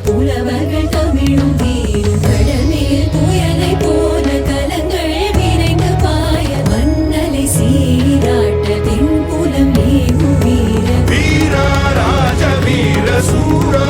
புலவர்கள் தமிழும் வீரும் கடமேல் புயலை போல கலங்கள் விரைந்து பாய மன்னலை சீராட்ட தென்புலம் ஏகும் வீர வீரா ராஜ வீர சூரா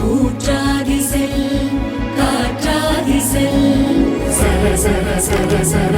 ஊற்றாதி செல் காற்றாதி செல் சர சர சர சர